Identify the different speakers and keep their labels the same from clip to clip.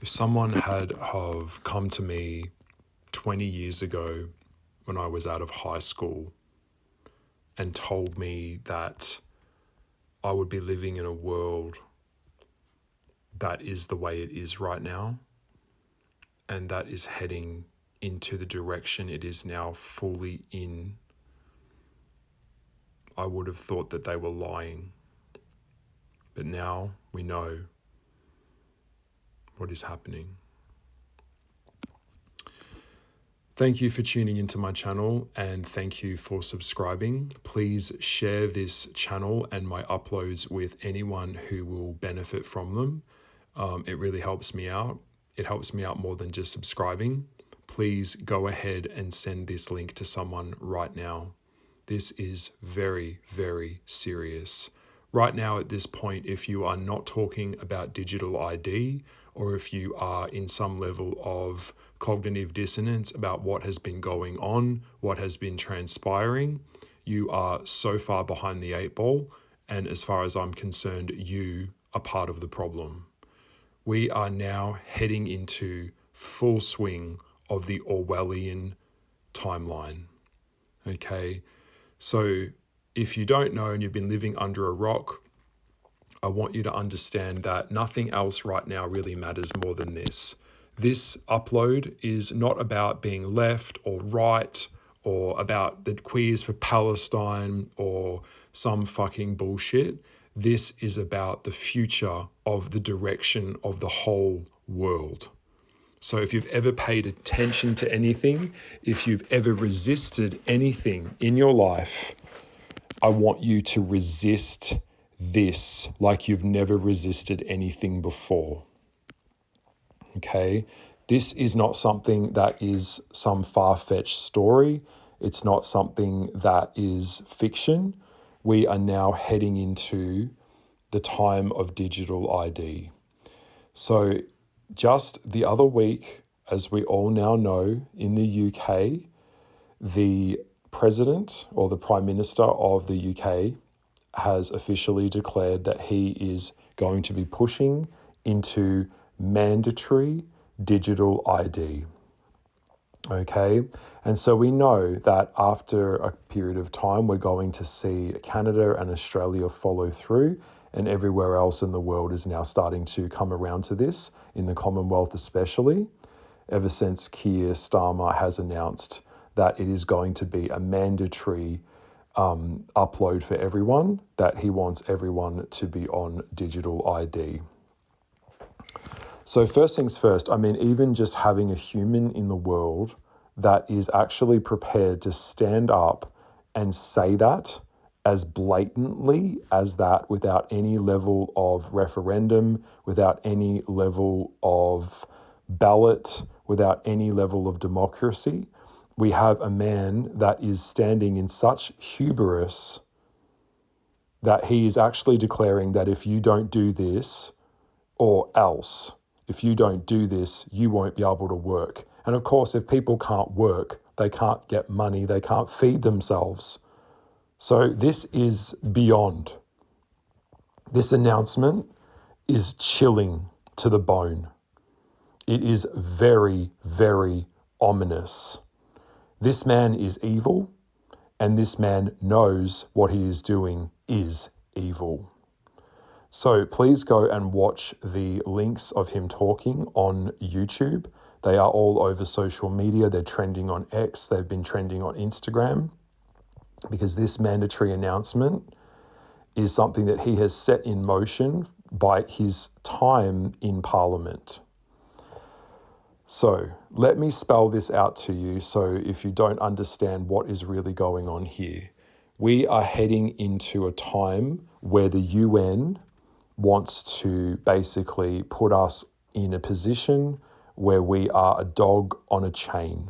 Speaker 1: If someone had have come to me 20 years ago when I was out of high school and told me that I would be living in a world that is the way it is right now, and that is heading into the direction it is now fully in, I would have thought that they were lying. But now we know what is happening. Thank you for tuning into my channel, and thank you for subscribing. Please share this channel and my uploads with anyone who will benefit from them. It really helps me out. It helps me out more than just subscribing. Please go ahead and send this link to someone right now. This is very, very serious. Right now at this point, if you are not talking about digital ID, or if you are in some level of cognitive dissonance about what has been going on, what has been transpiring, you are so far behind the eight ball. And as far as I'm concerned, you are part of the problem. We are now heading into full swing of the Orwellian timeline. Okay, so if you don't know and you've been living under a rock, I want you to understand that nothing else right now really matters more than this. This upload is not about being left or right or about the queers for Palestine or some fucking bullshit. This is about the future of the direction of the whole world. So if you've ever paid attention to anything, if you've ever resisted anything in your life, I want you to resist this like you've never resisted anything before. Okay? This is not something that is some far-fetched story. It's not something that is fiction. We are now heading into the time of digital ID. So just the other week, as we all now know, in the UK, the president or the Prime Minister of the UK has officially declared that he is going to be pushing into mandatory digital ID. Okay, and so we know that after a period of time, we're going to see Canada and Australia follow through, and everywhere else in the world is now starting to come around to this, in the Commonwealth especially, ever since Keir Starmer has announced that it is going to be a mandatory upload for everyone, that he wants everyone to be on digital ID. So first things first, I mean, even just having a human in the world that is actually prepared to stand up and say that as blatantly as that, without any level of referendum, without any level of ballot, without any level of democracy, we have a man that is standing in such hubris that he is actually declaring that if you don't do this, or else, if you don't do this, you won't be able to work. And of course, if people can't work, they can't get money, they can't feed themselves. So this is beyond. This announcement is chilling to the bone. It is very, very ominous. This man is evil, and this man knows what he is doing is evil. So please go and watch the links of him talking on YouTube. They are all over social media. They're trending on X. They've been trending on Instagram, because this mandatory announcement is something that he has set in motion by his time in Parliament. So let me spell this out to you, so if you don't understand what is really going on here. We are heading into a time where the UN wants to basically put us in a position where we are a dog on a chain.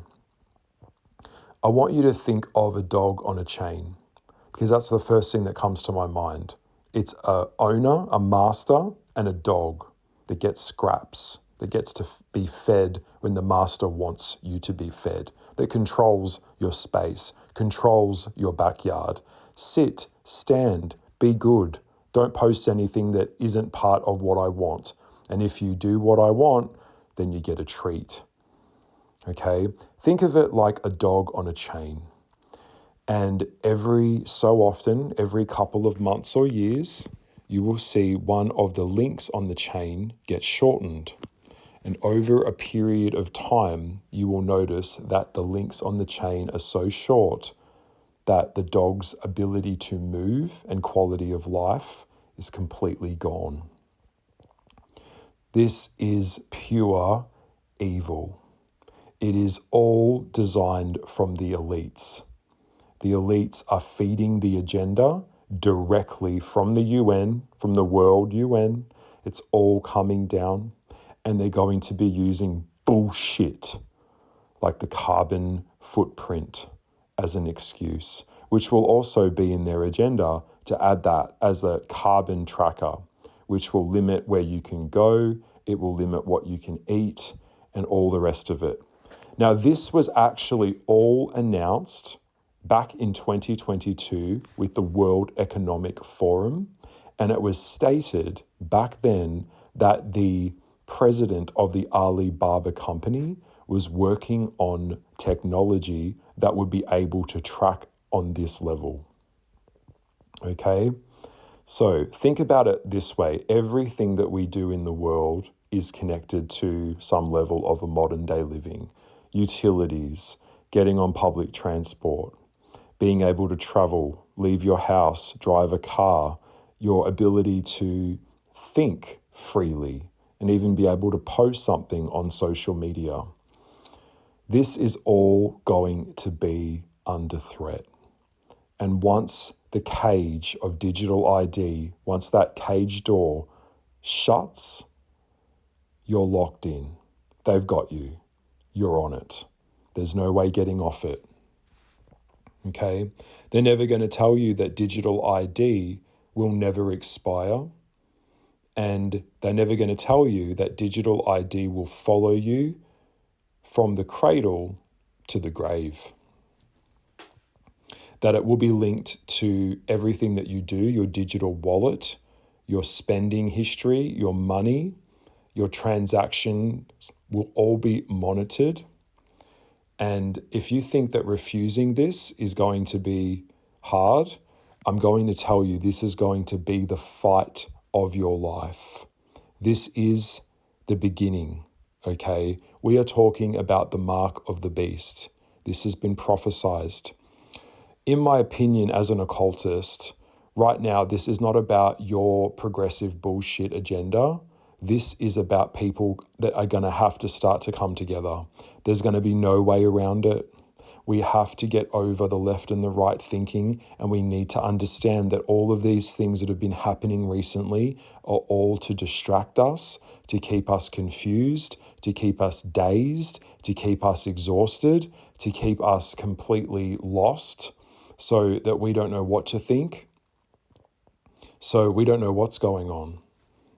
Speaker 1: I want you to think of a dog on a chain, because that's the first thing that comes to my mind. It's a owner, a master, and a dog that gets scraps, that gets to be fed when the master wants you to be fed, that controls your space, controls your backyard. Sit, stand, be good. Don't post anything that isn't part of what I want. And if you do what I want, then you get a treat. Okay? Think of it like a dog on a chain. And every so often, every couple of months or years, you will see one of the links on the chain get shortened. And over a period of time, you will notice that the links on the chain are so short that the dog's ability to move and quality of life is completely gone. This is pure evil. It is all designed from the elites. The elites are feeding the agenda directly from the UN, from the World UN. It's all coming down, and they're going to be using bullshit like the carbon footprint as an excuse, which will also be in their agenda to add that as a carbon tracker, which will limit where you can go, it will limit what you can eat, and all the rest of it. Now, this was actually all announced back in 2022 with the World Economic Forum, and it was stated back then that the president of the Alibaba company was working on technology that would be able to track on this level. Okay? So think about it this way. Everything that we do in the world is connected to some level of a modern day living. Utilities, getting on public transport, being able to travel, leave your house, drive a car, your ability to think freely, and even be able to post something on social media. This is all going to be under threat. And once the cage of digital ID, once that cage door shuts, you're locked in. They've got you. You're on it. There's no way getting off it. Okay? They're never going to tell you that digital ID will never expire. And they're never going to tell you that digital ID will follow you from the cradle to the grave. That it will be linked to everything that you do, your digital wallet, your spending history, your money, your transactions will all be monitored. And if you think that refusing this is going to be hard, I'm going to tell you this is going to be the fight of your life. This is the beginning, okay? We are talking about the mark of the beast. This has been prophesized. In my opinion, as an occultist, right now, this is not about your progressive bullshit agenda. This is about people that are going to have to start to come together. There's going to be no way around it. We have to get over the left and the right thinking, and we need to understand that all of these things that have been happening recently are all to distract us, to keep us confused, to keep us dazed, to keep us exhausted, to keep us completely lost, so that we don't know what to think, so we don't know what's going on.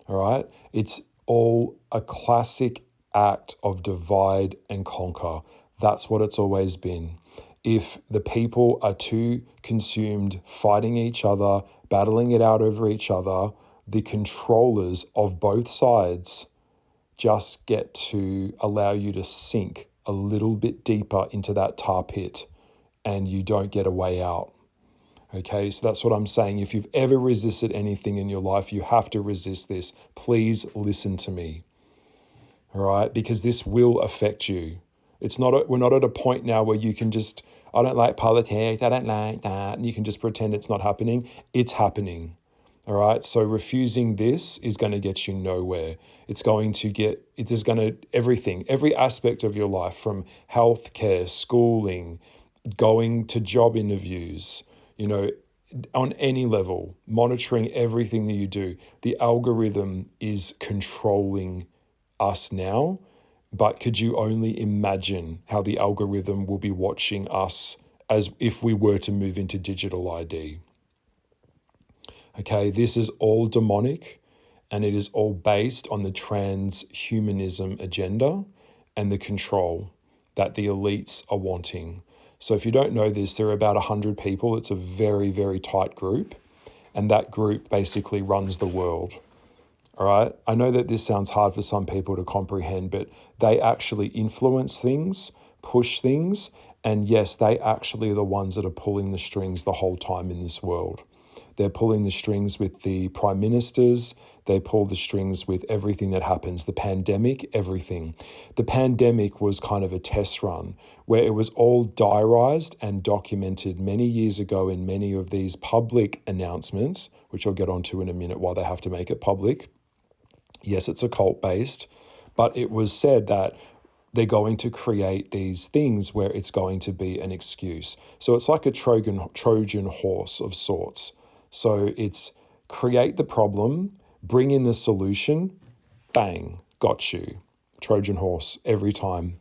Speaker 1: All right? It's all a classic act of divide and conquer. That's what it's always been. If the people are too consumed fighting each other, battling it out over each other, the controllers of both sides just get to allow you to sink a little bit deeper into that tar pit, and you don't get a way out. Okay, so that's what I'm saying. If you've ever resisted anything in your life, you have to resist this. Please listen to me. All right, because this will affect you. We're not at a point now where you can just, I don't like politics, I don't like that, and you can just pretend it's not happening. It's happening. All right, so refusing this is going to get you nowhere. It is going to, everything, every aspect of your life, from healthcare, schooling, going to job interviews, on any level, monitoring everything that you do. The algorithm is controlling us now, but could you only imagine how the algorithm will be watching us as if we were to move into digital ID? Okay, this is all demonic, and it is all based on the transhumanism agenda and the control that the elites are wanting. So if you don't know this, there are about 100 people. It's a very, very tight group, and that group basically runs the world. All right. I know that this sounds hard for some people to comprehend, but they actually influence things, push things. And yes, they actually are the ones that are pulling the strings the whole time in this world. They're pulling the strings with the prime ministers. They pull the strings with everything that happens, the pandemic, everything. The pandemic was kind of a test run where it was all diarized and documented many years ago in many of these public announcements, which I'll get onto in a minute why they have to make it public. Yes, it's occult-based, but it was said that they're going to create these things where it's going to be an excuse. So it's like a Trojan horse of sorts. So it's create the problem, bring in the solution, bang, got you. Trojan horse every time.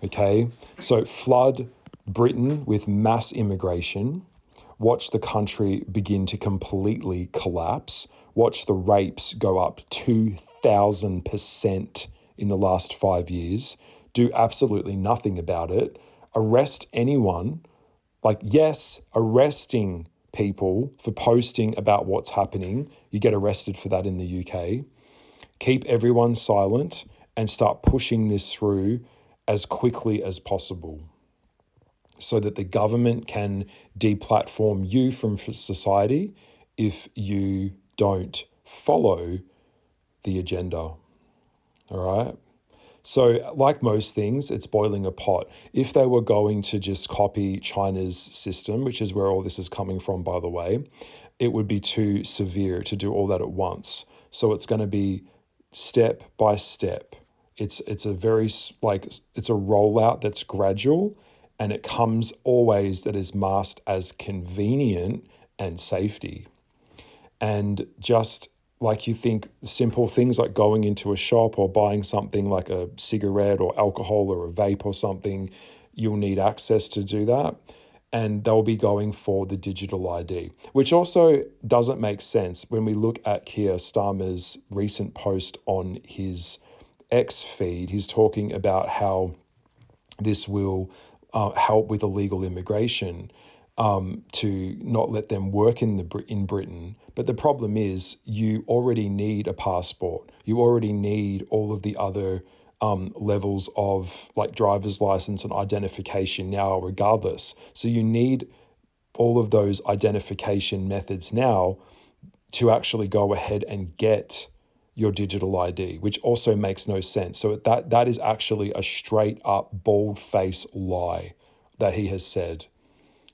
Speaker 1: Okay, so flood Britain with mass immigration. Watch the country begin to completely collapse. Watch the rapes go up 2,000% in the last 5 years. Do absolutely nothing about it. Arrest anyone. Like, yes, arresting people for posting about what's happening. You get arrested for that in the UK. Keep everyone silent and start pushing this through as quickly as possible so that the government can deplatform you from society if you don't follow the agenda. All right? So like most things, it's boiling a pot. If they were going to just copy China's system, which is where all this is coming from, by the way, it would be too severe to do all that at once. So it's going to be step by step. It's a very, it's a rollout that's gradual, and it comes always that is masked as convenient and safety. And just like you think simple things like going into a shop or buying something like a cigarette or alcohol or a vape or something, you'll need access to do that. And they'll be going for the digital ID, which also doesn't make sense when we look at Keir Starmer's recent post on his X feed. He's talking about how this will help with illegal immigration, to not let them work in Britain. But the problem is you already need a passport. You already need all of the other levels of like driver's license and identification now regardless. So you need all of those identification methods now to actually go ahead and get your digital ID, which also makes no sense. So that is actually a straight up bald-faced lie that he has said.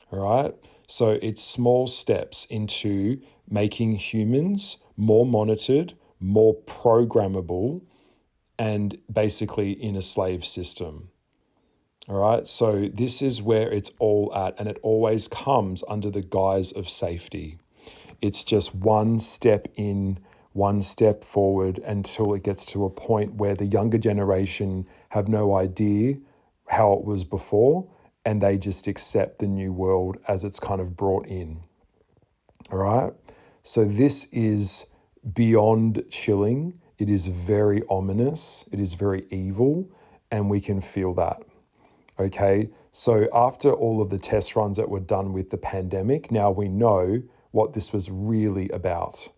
Speaker 1: All right. So it's small steps into making humans more monitored, more programmable, and basically in a slave system. All right. So this is where it's all at, and it always comes under the guise of safety. It's just one step in, one step forward until it gets to a point where the younger generation have no idea how it was before, and they just accept the new world as it's kind of brought in. All right. So this is beyond chilling. It is very ominous. It is very evil, and we can feel that. Okay. So after all of the test runs that were done with the pandemic, now we know what this was really about.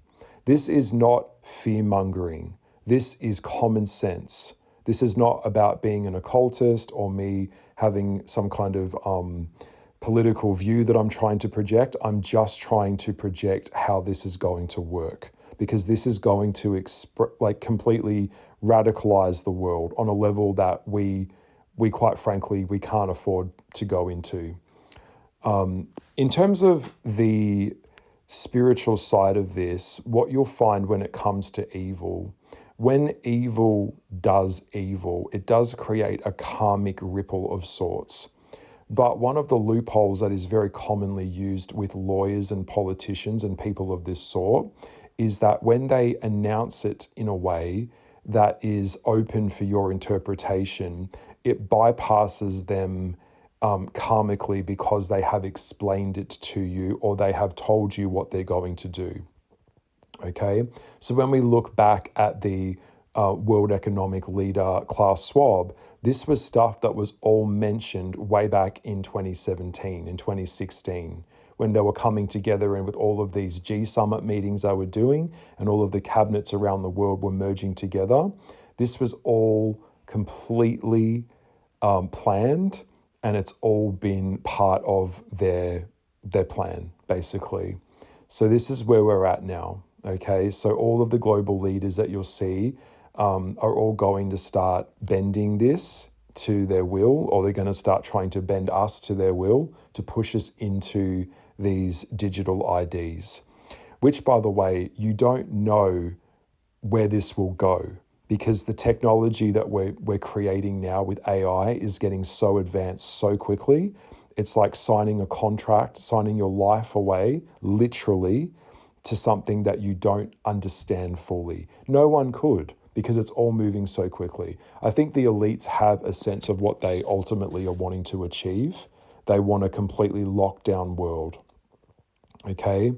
Speaker 1: This is not fear-mongering. This is common sense. This is not about being an occultist or me having some kind of political view that I'm trying to project. I'm just trying to project how this is going to work, because this is going to completely radicalize the world on a level that we quite frankly, we can't afford to go into. In terms of the spiritual side of this, what you'll find when it comes to evil, when evil, it does create a karmic ripple of sorts. But one of the loopholes that is very commonly used with lawyers and politicians and people of this sort is that when they announce it in a way that is open for your interpretation, it bypasses them karmically because they have explained it to you or they have told you what they're going to do. Okay, so when we look back at the World Economic Leader Klaus Schwab, this was stuff that was all mentioned way back in 2017, in 2016, when they were coming together and with all of these G Summit meetings they were doing and all of the cabinets around the world were merging together. This was all completely planned, and it's all been part of their plan, basically. So this is where we're at now, okay? So all of the global leaders that you'll see are all going to start bending this to their will, or they're going to start trying to bend us to their will to push us into these digital IDs, which, by the way, you don't know where this will go, because the technology that we're creating now with AI is getting so advanced so quickly. It's like signing a contract, signing your life away, literally, to something that you don't understand fully. No one could, because it's all moving so quickly. I think the elites have a sense of what they ultimately are wanting to achieve. They want a completely locked down world. Okay?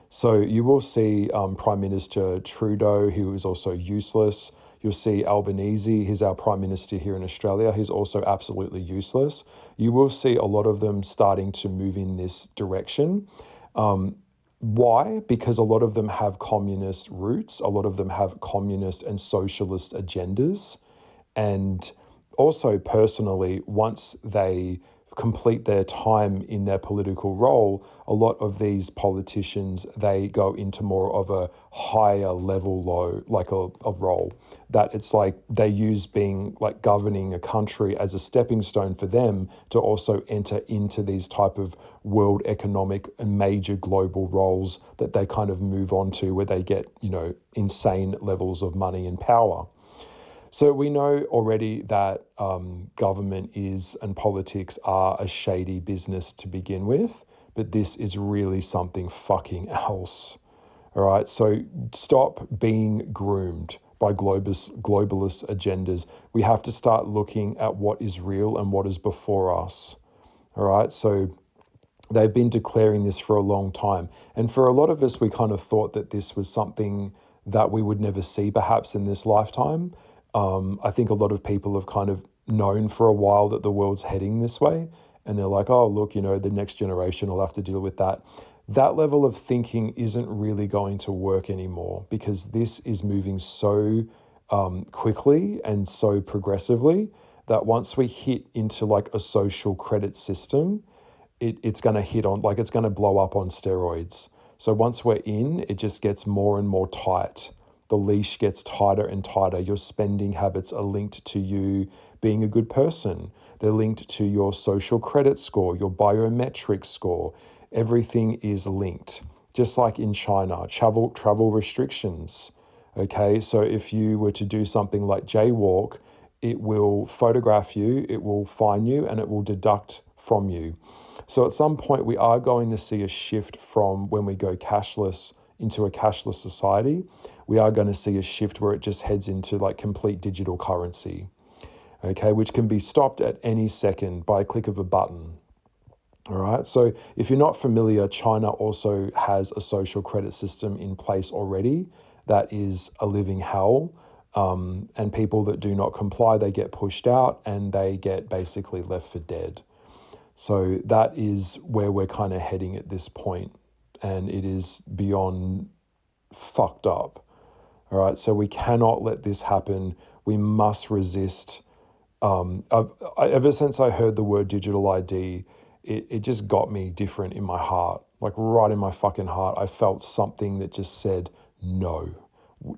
Speaker 1: So you will see Prime Minister Trudeau, who is also useless. You'll see Albanese, he's our Prime Minister here in Australia. He's also absolutely useless. You will see a lot of them starting to move in this direction. Why? Because a lot of them have communist roots. A lot of them have communist and socialist agendas. And also personally, once they complete their time in their political role, a lot of these politicians, they go into more of a higher level a role, that it's like they use being like governing a country as a stepping stone for them to also enter into these type of world economic and major global roles that they kind of move on to, where they get, insane levels of money and power. So we know already that government is and politics are a shady business to begin with, but this is really something fucking else. All right, so stop being groomed by globalist agendas. We have to start looking at what is real and what is before us. All right, so they've been declaring this for a long time. And for a lot of us, we kind of thought that this was something that we would never see perhaps in this lifetime. I think a lot of people have kind of known for a while that the world's heading this way. And they're like, oh, look, the next generation will have to deal with that. That level of thinking isn't really going to work anymore, because this is moving so quickly and so progressively that once we hit into like a social credit system, it's going to hit on, like it's going to blow up on steroids. So once we're in, it just gets more and more tight. The leash gets tighter and tighter. Your spending habits are linked to you being a good person. They're linked to your social credit score, your biometric score. Everything is linked. Just like in China, travel restrictions. Okay, so if you were to do something like jaywalk, it will photograph you, it will fine you, and it will deduct from you. So at some point, we are going to see a shift from when we go cashless into a cashless society. We are going to see a shift where it just heads into like complete digital currency, okay, which can be stopped at any second by a click of a button. All right, so if you're not familiar, China also has a social credit system in place already that is a living hell. And people that do not comply, they get pushed out and they get basically left for dead. So that is where we're kind of heading at this point, and it is beyond fucked up. All right, so we cannot let this happen. We must resist. Ever since I heard the word digital ID, it just got me different in my heart, like right in my fucking heart. I felt something that just said no,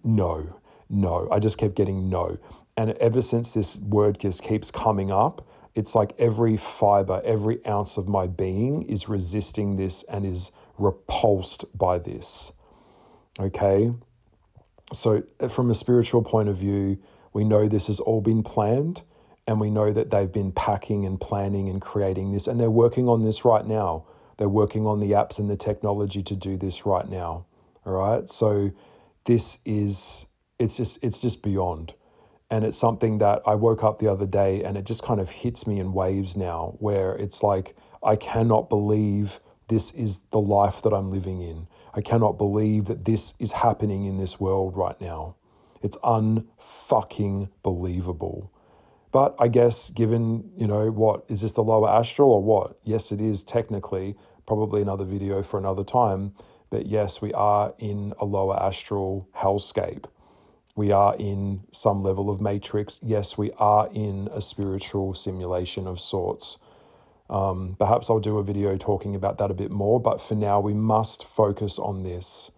Speaker 1: no, no. I just kept getting no. And ever since this word just keeps coming up, it's like every fiber, every ounce of my being is resisting this and is repulsed by this. Okay? So from a spiritual point of view, we know this has all been planned, and we know that they've been packing and planning and creating this, and they're working on this right now. They're working on the apps and the technology to do this right now. All right? So this is, it's just beyond. And it's something that I woke up the other day and it just kind of hits me in waves now, where it's like, I cannot believe this is the life that I'm living in. I cannot believe that this is happening in this world right now. It's unfucking believable. But I guess given, what, is this the lower astral or what? Yes, it is technically, probably another video for another time. But yes, we are in a lower astral hellscape. We are in some level of matrix. Yes, we are in a spiritual simulation of sorts. Perhaps I'll do a video talking about that a bit more, but for now we must focus on this,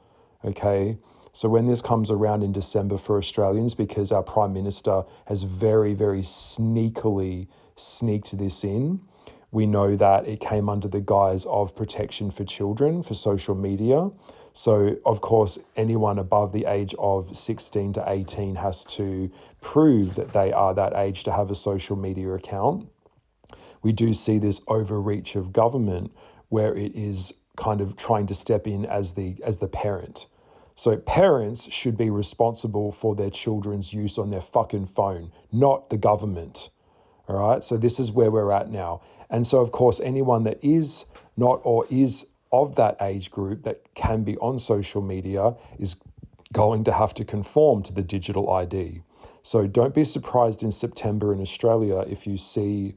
Speaker 1: okay? So when this comes around in December for Australians, because our Prime Minister has very, very sneakily sneaked this in, we know that it came under the guise of protection for children, for social media. So, of course, anyone above the age of 16 to 18 has to prove that they are that age to have a social media account. We do see this overreach of government where it is kind of trying to step in as the parent. So parents should be responsible for their children's use on their fucking phone, not the government. All right, so this is where we're at now. And so, of course, anyone that is not or is of that age group that can be on social media is going to have to conform to the digital ID. So don't be surprised in September in Australia if you see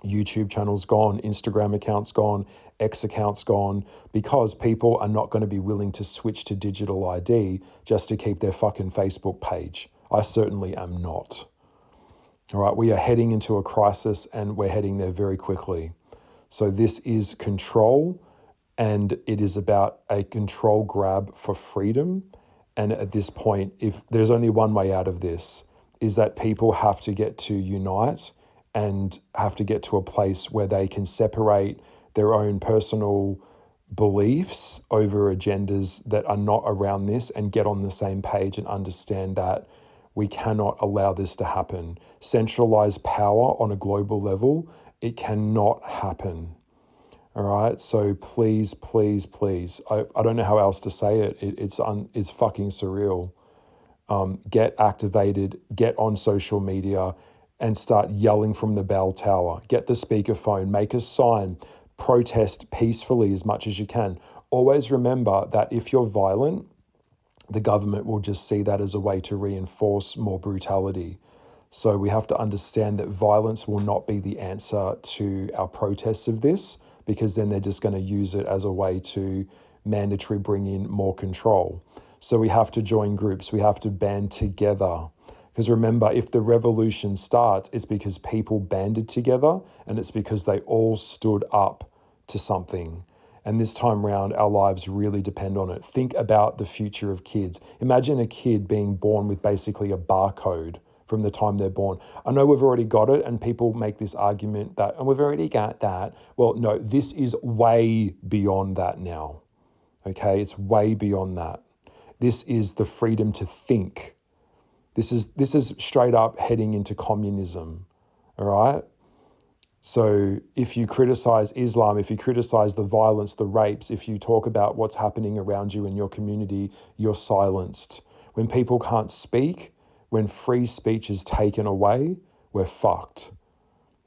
Speaker 1: YouTube channels gone, Instagram accounts gone, X accounts gone, because people are not going to be willing to switch to digital ID just to keep their fucking Facebook page. I certainly am not. All right, we are heading into a crisis and we're heading there very quickly. So this is control, and it is about a control grab for freedom. And at this point, if there's only one way out of this, is that people have to get to unite and have to get to a place where they can separate their own personal beliefs over agendas that are not around this and get on the same page and understand that we cannot allow this to happen. Centralized power on a global level, it cannot happen. All right, so please, please, please. I don't know how else to say it. It's fucking surreal. Get activated, get on social media, and start yelling from the bell tower. Get the speakerphone, make a sign, protest peacefully as much as you can. Always remember that if you're violent, the government will just see that as a way to reinforce more brutality. So we have to understand that violence will not be the answer to our protests of this, because then they're just going to use it as a way to mandatory bring in more control. So we have to join groups, we have to band together. Because remember, if the revolution starts, it's because people banded together and it's because they all stood up to something. And this time round, our lives really depend on it. Think about the future of kids. Imagine a kid being born with basically a barcode from the time they're born. I know we've already got it, and people make this argument that, and we've already got that. Well, no, this is way beyond that now. Okay, it's way beyond that. This is the freedom to think. This is straight up heading into communism. All right. So if you criticize Islam, if you criticize the violence, the rapes, if you talk about what's happening around you in your community, you're silenced. When people can't speak, when free speech is taken away, we're fucked.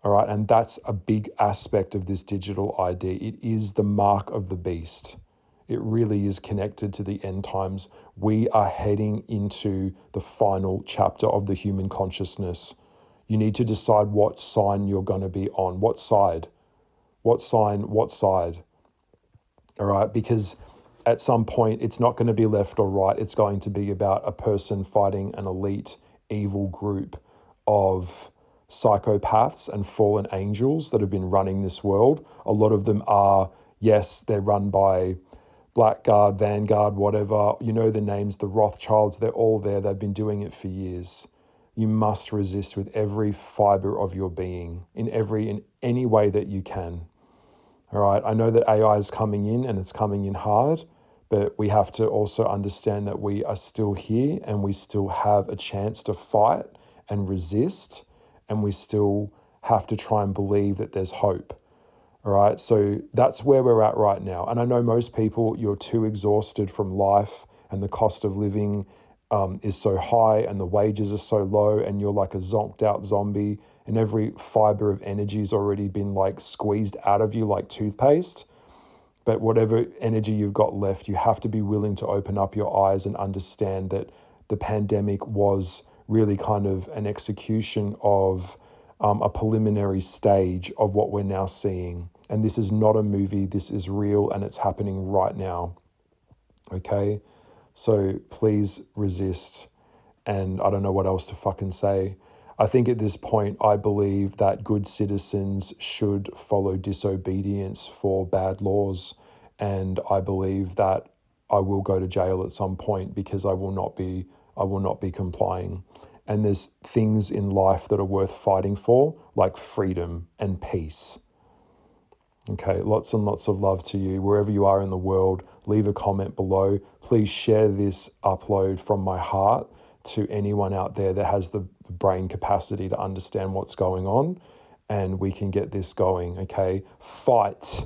Speaker 1: All right. And that's a big aspect of this digital ID. It is the mark of the beast. It really is connected to the end times. We are heading into the final chapter of the human consciousness. You need to decide what sign you're going to be on. What side? What sign? What side? All right, because at some point it's not going to be left or right. It's going to be about a person fighting an elite evil group of psychopaths and fallen angels that have been running this world. A lot of them are, yes, they're run by Blackguard, Vanguard, whatever. You know the names, the Rothschilds, they're all there. They've been doing it for years. You must resist with every fiber of your being, in any way that you can. All right, I know that AI is coming in and it's coming in hard, but we have to also understand that we are still here and we still have a chance to fight and resist, and we still have to try and believe that there's hope. All right, so that's where we're at right now. And I know most people, you're too exhausted from life, and the cost of living is so high and the wages are so low, and you're like a zonked out zombie and every fiber of energy has already been like squeezed out of you like toothpaste. But whatever energy you've got left, you have to be willing to open up your eyes and understand that the pandemic was really kind of an execution of a preliminary stage of what we're now seeing. And this is not a movie. This is real and it's happening right now. Okay? So please resist. And I don't know what else to fucking say. I think at this point, I believe that good citizens should follow disobedience for bad laws. And I believe that I will go to jail at some point because I will not be complying. And there's things in life that are worth fighting for, like freedom and peace. Okay, lots and lots of love to you. Wherever you are in the world, leave a comment below. Please share this upload from my heart to anyone out there that has the brain capacity to understand what's going on, and we can get this going, okay? Fight.